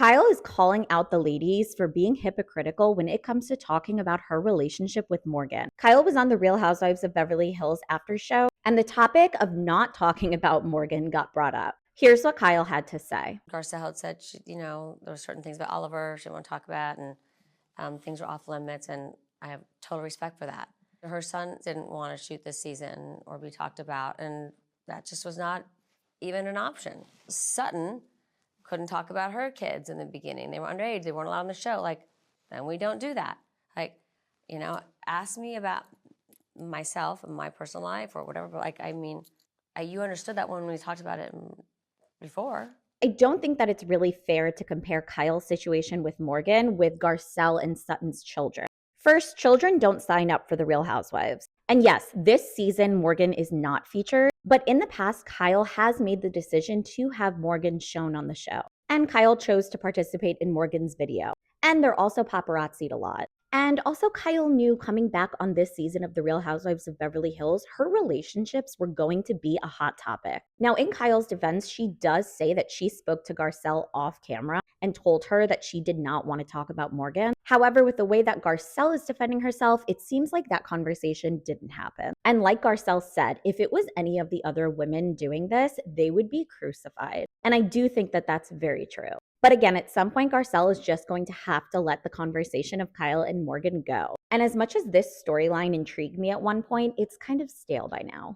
Kyle is calling out the ladies for being hypocritical when it comes to talking about her relationship with Morgan. Kyle was on the Real Housewives of Beverly Hills after show, and the topic of not talking about Morgan got brought up. Here's what Kyle had to say. Garcelle had said, there were certain things about Oliver she didn't want to talk about, and things were off limits, and I have total respect for that. Her son didn't want to shoot this season or be talked about, and that just was not even an option. Sutton couldn't talk about her kids in the beginning. They were underage. They weren't allowed on the show. Then we don't do that. Ask me about myself and my personal life or whatever. But you understood that when we talked about it before. I don't think that it's really fair to compare Kyle's situation with Morgan with Garcelle and Sutton's children. First, children don't sign up for the Real Housewives. And yes, this season, Morgan is not featured, but in the past, Kyle has made the decision to have Morgan shown on the show. And Kyle chose to participate in Morgan's video. And they're also paparazzi'd a lot. And also, Kyle knew coming back on this season of The Real Housewives of Beverly Hills, her relationships were going to be a hot topic. Now, in Kyle's defense, she does say that she spoke to Garcelle off camera and told her that she did not want to talk about Morgan. However, with the way that Garcelle is defending herself, it seems like that conversation didn't happen. And like Garcelle said, if it was any of the other women doing this, they would be crucified. And I do think that that's very true. But again, at some point, Garcelle is just going to have to let the conversation of Kyle and Morgan go. And as much as this storyline intrigued me at one point, it's kind of stale by now.